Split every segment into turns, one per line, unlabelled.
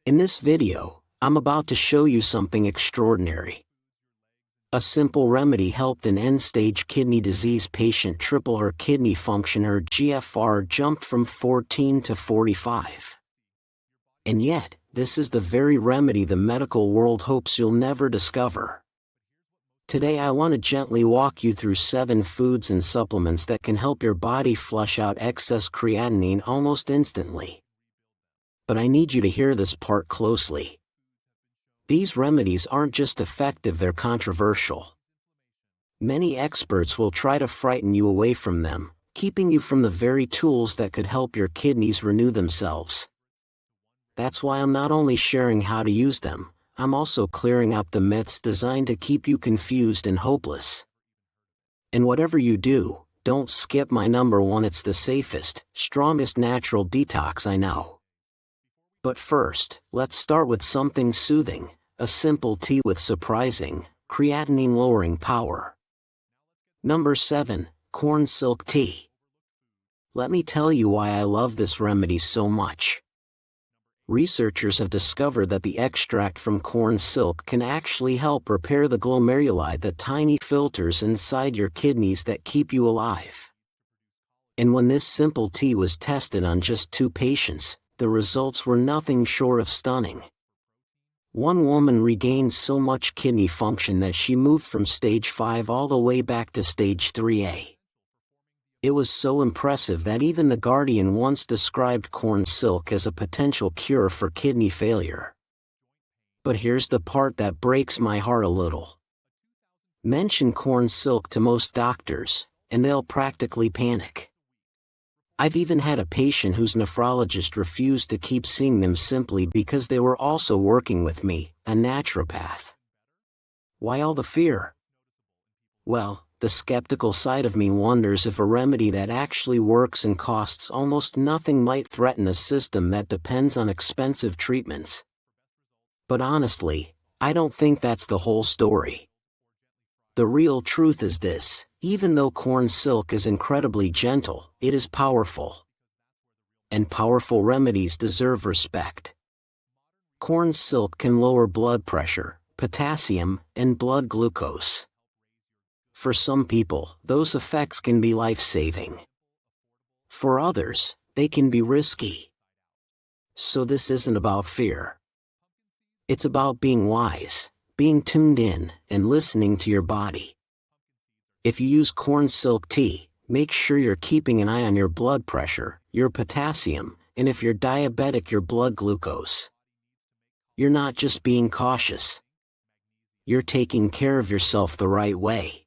In this video, I'm about to show you something extraordinary. A simple remedy helped an end-stage kidney disease patient triple her kidney function. Her GFR jumped from 14 to 45. And yet, this is the very remedy the medical world hopes you'll never discover. Today I want to gently walk you through 7 foods and supplements that can help your body flush out excess creatinine almost instantly. But I need you to hear this part closely. These remedies aren't just effective, they're controversial. Many experts will try to frighten you away from them, keeping you from the very tools that could help your kidneys renew themselves. That's why I'm not only sharing how to use them, I'm also clearing up the myths designed to keep you confused and hopeless. And whatever you do, don't skip my number 1. It's the safest, strongest natural detox I know. But first, let's start with something soothing, a simple tea with surprising, creatinine-lowering power. Number 7, corn silk tea. Let me tell you why I love this remedy so much. Researchers have discovered that the extract from corn silk can actually help repair the glomeruli, the tiny filters inside your kidneys that keep you alive. And when this simple tea was tested on just 2 patients, the results were nothing short of stunning. One woman regained so much kidney function that she moved from stage 5 all the way back to stage 3A. It was so impressive that even The Guardian once described corn silk as a potential cure for kidney failure. But here's the part that breaks my heart a little. Mention corn silk to most doctors, and they'll practically panic. I've even had a patient whose nephrologist refused to keep seeing them simply because they were also working with me, a naturopath. Why all the fear? Well, the skeptical side of me wonders if a remedy that actually works and costs almost nothing might threaten a system that depends on expensive treatments. But honestly, I don't think that's the whole story. The real truth is this: even though corn silk is incredibly gentle, it is powerful. And powerful remedies deserve respect. Corn silk can lower blood pressure, potassium, and blood glucose. For some people, those effects can be life-saving. For others, they can be risky. So this isn't about fear. It's about being wise, being tuned in, and listening to your body. If you use corn silk tea, make sure you're keeping an eye on your blood pressure, your potassium, and if you're diabetic, your blood glucose. You're not just being cautious. You're taking care of yourself the right way.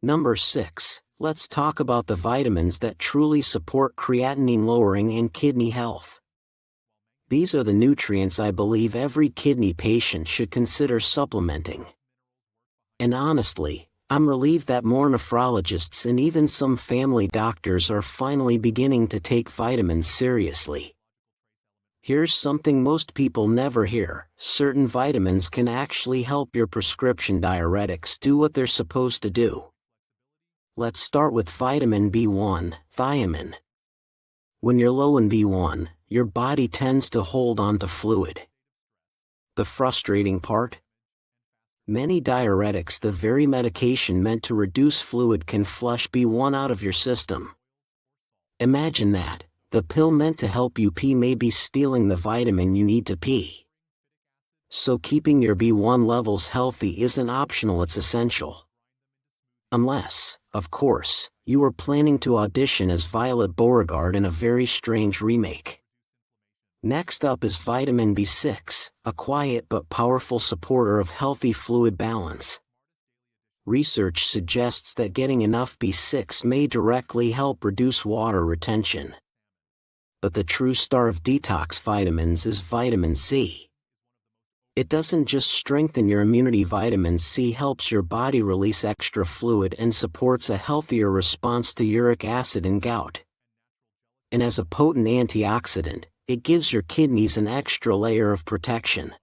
Number 6, let's talk about the vitamins that truly support creatinine lowering and kidney health. These are the nutrients I believe every kidney patient should consider supplementing. And honestly, I'm relieved that more nephrologists and even some family doctors are finally beginning to take vitamins seriously. Here's something most people never hear: certain vitamins can actually help your prescription diuretics do what they're supposed to do. Let's start with vitamin B1, thiamine. When you're low in B1, your body tends to hold on to fluid. The frustrating part? Many diuretics, the very medication meant to reduce fluid, can flush B1 out of your system. Imagine that. The pill meant to help you pee may be stealing the vitamin you need to pee. So keeping your B1 levels healthy isn't optional, it's essential. Unless, of course, you were planning to audition as Violet Beauregard in a very strange remake. Next up is vitamin B6, a quiet but powerful supporter of healthy fluid balance. Research suggests that getting enough B6 may directly help reduce water retention. But the true star of detox vitamins is vitamin C. It doesn't just strengthen your immunity. Vitamin C helps your body release extra fluid and supports a healthier response to uric acid and gout. And as a potent antioxidant, it gives your kidneys an extra layer of protection.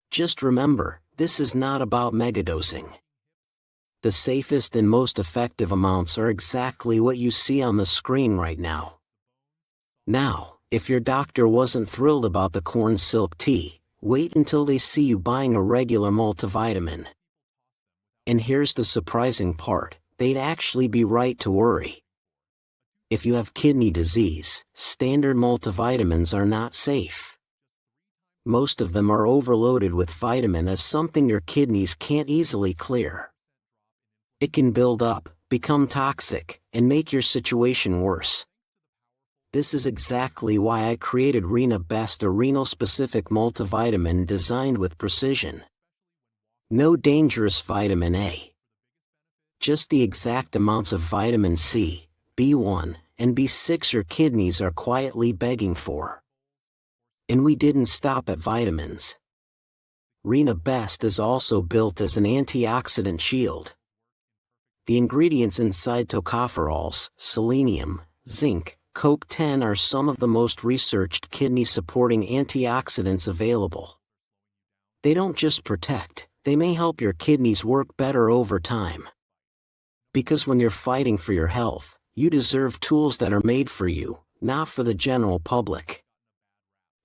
Just remember, this is not about megadosing. The safest and most effective amounts are exactly what you see on the screen right now. Now, If your doctor wasn't thrilled about the corn silk tea, wait until they see you buying a regular multivitamin. And here's the surprising part, they'd actually be right to worry. If you have kidney disease, standard multivitamins are not safe. Most of them are overloaded with vitamin as something your kidneys can't easily clear. It can build up, become toxic, and make your situation worse. This is exactly why I created Renal Best, a renal-specific multivitamin designed with precision. No dangerous vitamin A. Just the exact amounts of vitamin C, B1, and B6 your kidneys are quietly begging for. And we didn't stop at vitamins. Renal Best is also built as an antioxidant shield. The ingredients inside tocopherols, selenium, zinc, CoQ10 are some of the most researched kidney-supporting antioxidants available. They don't just protect, they may help your kidneys work better over time. Because when you're fighting for your health, you deserve tools that are made for you, not for the general public.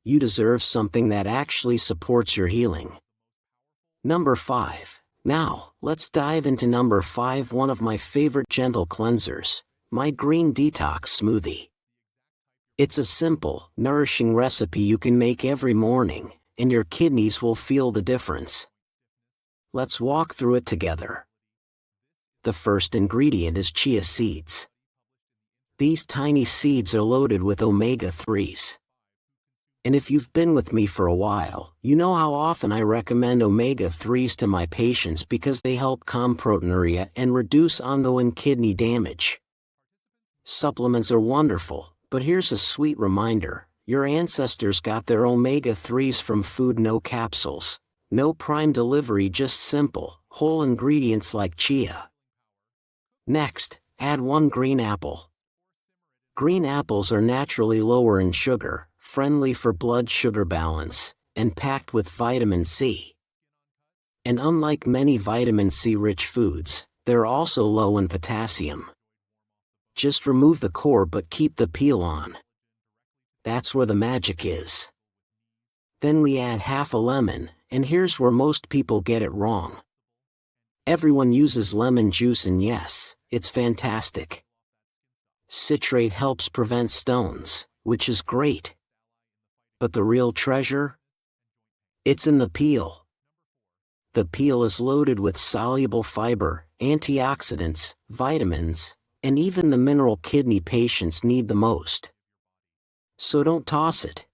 You deserve something that actually supports your healing. Number 5. Now, let's dive into number 5, one of my favorite gentle cleansers, my green detox smoothie. It's a simple, nourishing recipe you can make every morning, and your kidneys will feel the difference. Let's walk through it together. The first ingredient is chia seeds. These tiny seeds are loaded with omega-3s. And if you've been with me for a while, you know how often I recommend omega-3s to my patients because they help calm proteinuria and reduce ongoing kidney damage. Supplements are wonderful, but here's a sweet reminder, your ancestors got their omega-3s from food, no capsules, no prime delivery, just simple, whole ingredients like chia. Next, add 1 green apple. Green apples are naturally lower in sugar, friendly for blood sugar balance, and packed with vitamin C. And unlike many vitamin C-rich foods, they're also low in potassium. Just remove the core but keep the peel on. That's where the magic is. Then we add half a lemon, and here's where most people get it wrong. Everyone uses lemon juice, and yes, it's fantastic. Citrate helps prevent stones, which is great. But the real treasure? It's in the peel. The peel is loaded with soluble fiber, antioxidants, vitamins, and even the mineral kidney patients need the most. So don't toss it.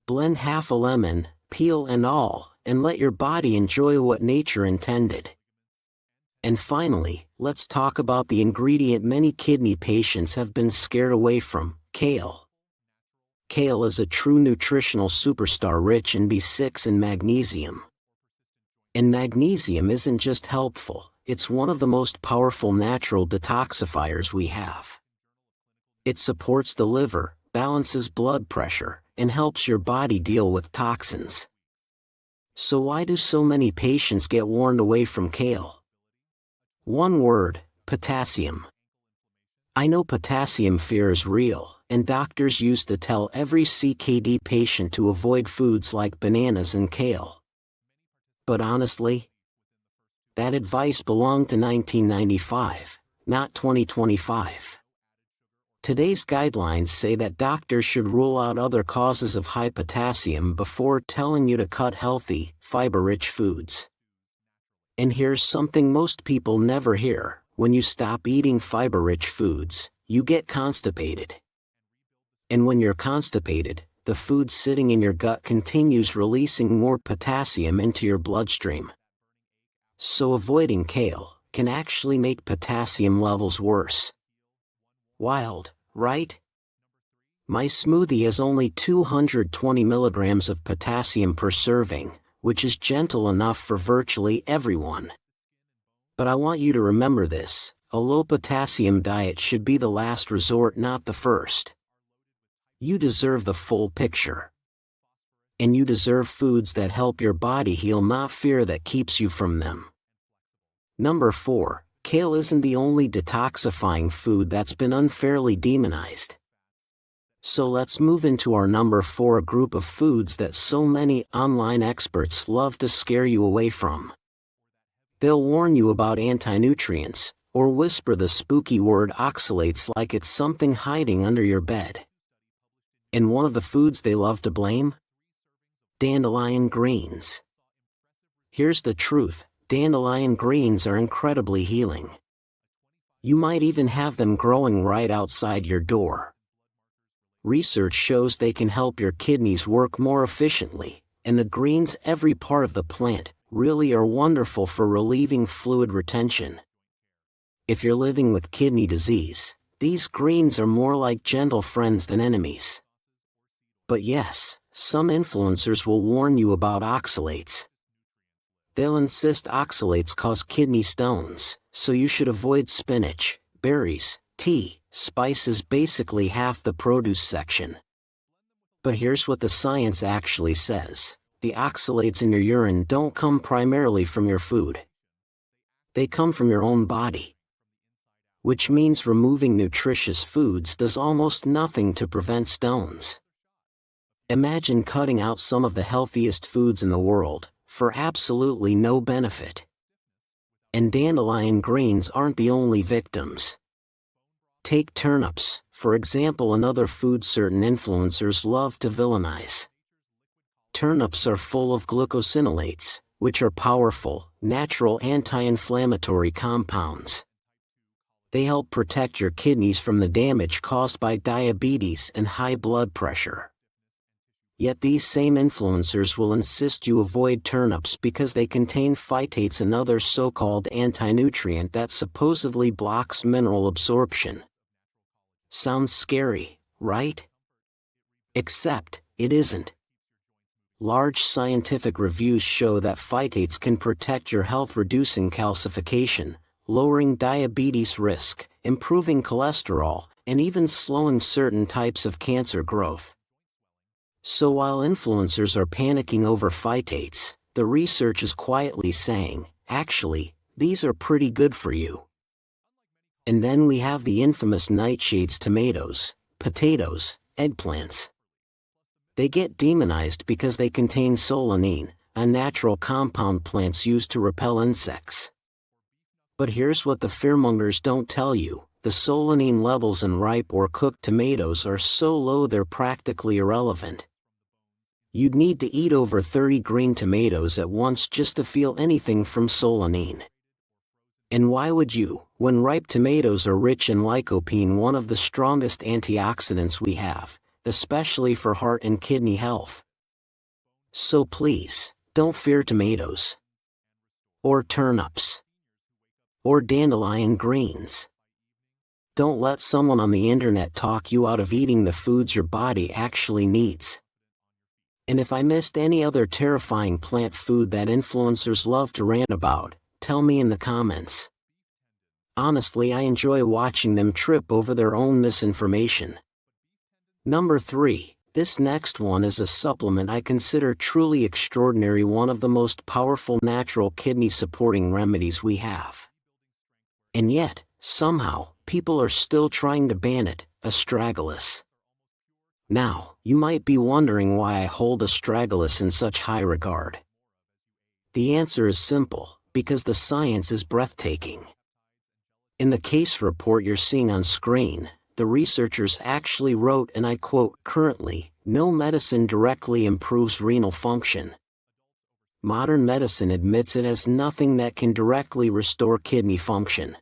Blend half a lemon, peel and all, and let your body enjoy what nature intended. And finally, let's talk about the ingredient many kidney patients have been scared away from, kale. Kale is a true nutritional superstar, rich in B6 and magnesium. And magnesium isn't just helpful, it's one of the most powerful natural detoxifiers we have. It supports the liver, balances blood pressure, and helps your body deal with toxins. So why do so many patients get warned away from kale? One word, potassium. I know potassium fear is real, and doctors used to tell every CKD patient to avoid foods like bananas and kale. But honestly, that advice belonged to 1995, not 2025. Today's guidelines say that doctors should rule out other causes of high potassium before telling you to cut healthy, fiber-rich foods. And here's something most people never hear, when you stop eating fiber-rich foods, you get constipated. And when you're constipated, the food sitting in your gut continues releasing more potassium into your bloodstream. So avoiding kale can actually make potassium levels worse. Wild, right? My smoothie has only 220 milligrams of potassium per serving, which is gentle enough for virtually everyone. But I want you to remember this, a low potassium diet should be the last resort, not the first. You deserve the full picture. And you deserve foods that help your body heal, not fear that keeps you from them. Number 4, kale isn't the only detoxifying food that's been unfairly demonized. So let's move into our number 4 group of foods that so many online experts love to scare you away from. They'll warn you about anti-nutrients, or whisper the spooky word oxalates like it's something hiding under your bed. And one of the foods they love to blame? Dandelion greens. Here's the truth, dandelion greens are incredibly healing. You might even have them growing right outside your door. Research shows they can help your kidneys work more efficiently, and the greens, every part of the plant, really are wonderful for relieving fluid retention. If you're living with kidney disease, these greens are more like gentle friends than enemies. But yes, some influencers will warn you about oxalates. They'll insist oxalates cause kidney stones, so you should avoid spinach, berries, tea, spices, basically half the produce section. But here's what the science actually says. The oxalates in your urine don't come primarily from your food. They come from your own body. Which means removing nutritious foods does almost nothing to prevent stones. Imagine cutting out some of the healthiest foods in the world, for absolutely no benefit. And dandelion greens aren't the only victims. Take turnips, for example, another food certain influencers love to villainize. Turnips are full of glucosinolates, which are powerful, natural anti-inflammatory compounds. They help protect your kidneys from the damage caused by diabetes and high blood pressure. Yet these same influencers will insist you avoid turnips because they contain phytates, another so-called anti-nutrient that supposedly blocks mineral absorption. Sounds scary, right? Except, it isn't. Large scientific reviews show that phytates can protect your health, reducing calcification, lowering diabetes risk, improving cholesterol, and even slowing certain types of cancer growth. So while influencers are panicking over phytates, the research is quietly saying, actually, these are pretty good for you. And then we have the infamous nightshades: tomatoes, potatoes, eggplants. They get demonized because they contain solanine, a natural compound plants use to repel insects. But here's what the fearmongers don't tell you: the solanine levels in ripe or cooked tomatoes are so low they're practically irrelevant. You'd need to eat over 30 green tomatoes at once just to feel anything from solanine. And why would you, when ripe tomatoes are rich in lycopene, one of the strongest antioxidants we have, especially for heart and kidney health? So please, don't fear tomatoes. Or turnips. Or dandelion greens. Don't let someone on the internet talk you out of eating the foods your body actually needs. And if I missed any other terrifying plant food that influencers love to rant about, tell me in the comments. Honestly, I enjoy watching them trip over their own misinformation. Number 3. This next one is a supplement I consider truly extraordinary, one of the most powerful natural kidney-supporting remedies we have. And yet, somehow, people are still trying to ban it: Astragalus. Now, you might be wondering why I hold Astragalus in such high regard. The answer is simple: because the science is breathtaking. In the case report you're seeing on screen, the researchers actually wrote, and I quote, "Currently, no medicine directly improves renal function. Modern medicine admits it has nothing that can directly restore kidney function."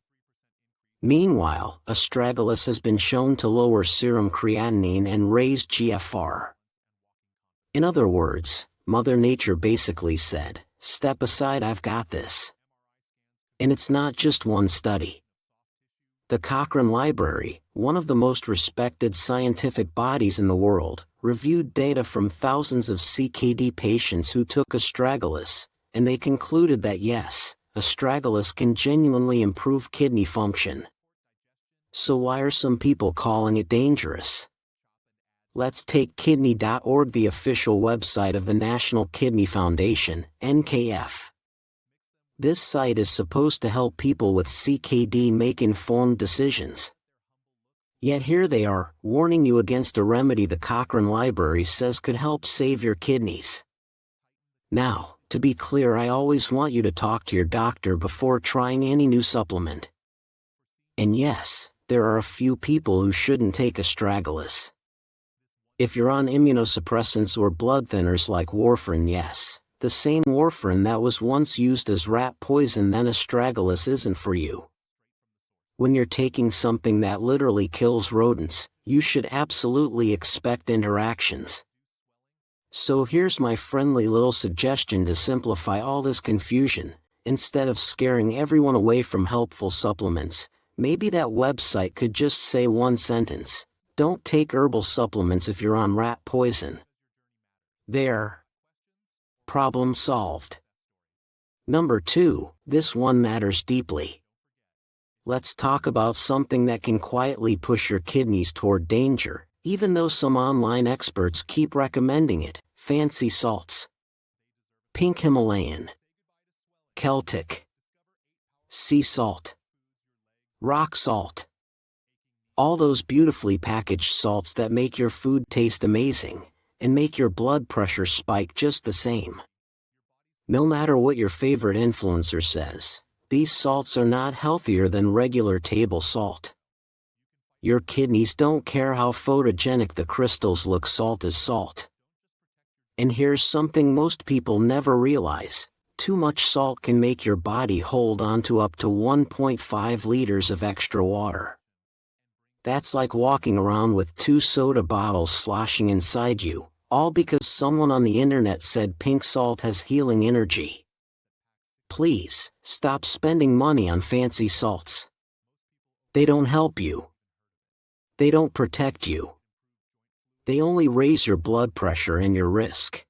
Meanwhile, Astragalus has been shown to lower serum creatinine and raise GFR. In other words, Mother Nature basically said, "Step aside, I've got this." And it's not just one study. The Cochrane Library, one of the most respected scientific bodies in the world, reviewed data from thousands of CKD patients who took Astragalus, and they concluded that yes, Astragalus can genuinely improve kidney function. So why are some people calling it dangerous? Let's take kidney.org, the official website of the National Kidney Foundation, NKF. This site is supposed to help people with CKD make informed decisions. Yet here they are, warning you against a remedy the Cochrane Library says could help save your kidneys. Now, to be clear, I always want you to talk to your doctor before trying any new supplement. And yes, there are a few people who shouldn't take Astragalus. If you're on immunosuppressants or blood thinners like warfarin, yes, the same warfarin that was once used as rat poison, then Astragalus isn't for you. When you're taking something that literally kills rodents, you should absolutely expect interactions. So here's my friendly little suggestion to simplify all this confusion. Instead of scaring everyone away from helpful supplements, maybe that website could just say one sentence: don't take herbal supplements if you're on rat poison. There. Problem solved. Number 2, this one matters deeply. Let's talk about something that can quietly push your kidneys toward danger, even though some online experts keep recommending it: fancy salts. Pink Himalayan, Celtic, sea salt, rock salt. All those beautifully packaged salts that make your food taste amazing, and make your blood pressure spike just the same. No matter what your favorite influencer says, these salts are not healthier than regular table salt. Your kidneys don't care how photogenic the crystals look, salt is salt. And here's something most people never realize: too much salt can make your body hold on to up to 1.5 liters of extra water. That's like walking around with 2 soda bottles sloshing inside you, all because someone on the internet said pink salt has healing energy. Please, stop spending money on fancy salts. They don't help you. They don't protect you. They only raise your blood pressure and your risk.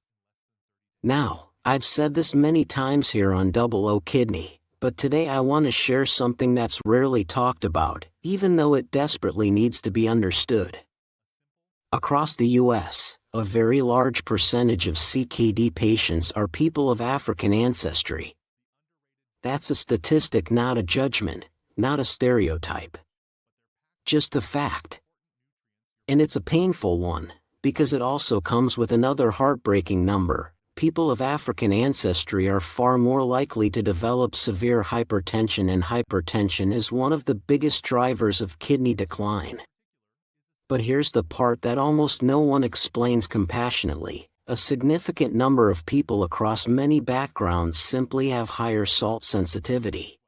Now, I've said this many times here on Double O Kidney, but today I want to share something that's rarely talked about, even though it desperately needs to be understood. Across the US, a very large percentage of CKD patients are people of African ancestry. That's a statistic, not a judgment, not a stereotype. Just a fact. And it's a painful one, because it also comes with another heartbreaking number: people of African ancestry are far more likely to develop severe hypertension, and hypertension is one of the biggest drivers of kidney decline. But here's the part that almost no one explains compassionately: a significant number of people across many backgrounds simply have higher salt sensitivity.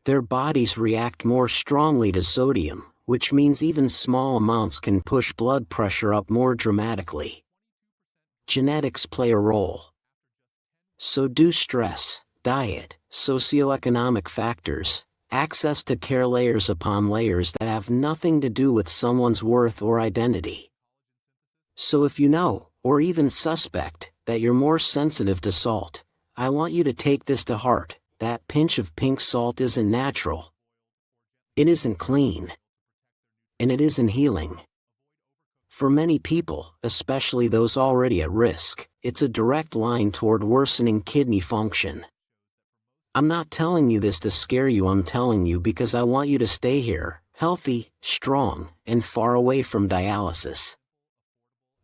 Their bodies react more strongly to sodium, which means even small amounts can push blood pressure up more dramatically. Genetics play a role. So do stress, diet, socioeconomic factors, access to care, layers upon layers that have nothing to do with someone's worth or identity. So if you know, or even suspect, that you're more sensitive to salt, I want you to take this to heart: that pinch of pink salt isn't natural. It isn't clean. And it isn't healing. For many people, especially those already at risk, it's a direct line toward worsening kidney function. I'm not telling you this to scare you, I'm telling you because I want you to stay here, healthy, strong, and far away from dialysis.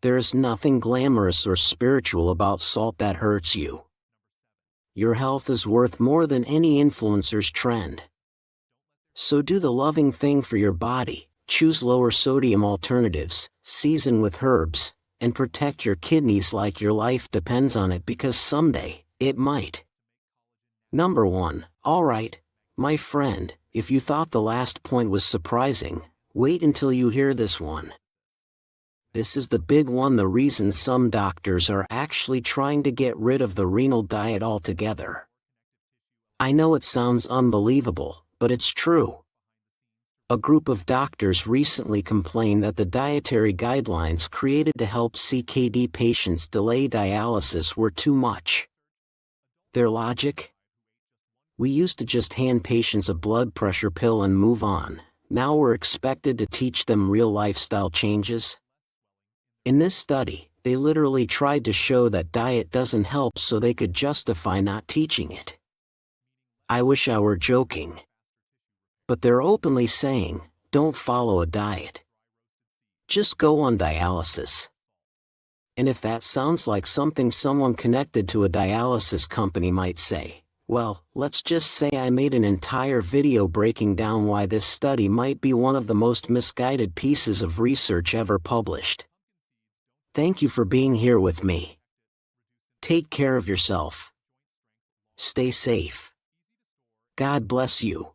There is nothing glamorous or spiritual about salt that hurts you. Your health is worth more than any influencer's trend. So do the loving thing for your body: choose lower sodium alternatives, season with herbs, and protect your kidneys like your life depends on it, because someday, it might. Number 1, alright, my friend, if you thought the last point was surprising, wait until you hear this one. This is the big one: the reason some doctors are actually trying to get rid of the renal diet altogether. I know it sounds unbelievable, but it's true. A group of doctors recently complained that the dietary guidelines created to help CKD patients delay dialysis were too much. Their logic? We used to just hand patients a blood pressure pill and move on. Now we're expected to teach them real lifestyle changes? In this study, they literally tried to show that diet doesn't help so they could justify not teaching it. I wish I were joking. But they're openly saying, Don't follow a diet. Just go on dialysis. And if that sounds like something someone connected to a dialysis company might say, well, let's just say I made an entire video breaking down why this study might be one of the most misguided pieces of research ever published. Thank you for being here with me. Take care of yourself. Stay safe. God bless you.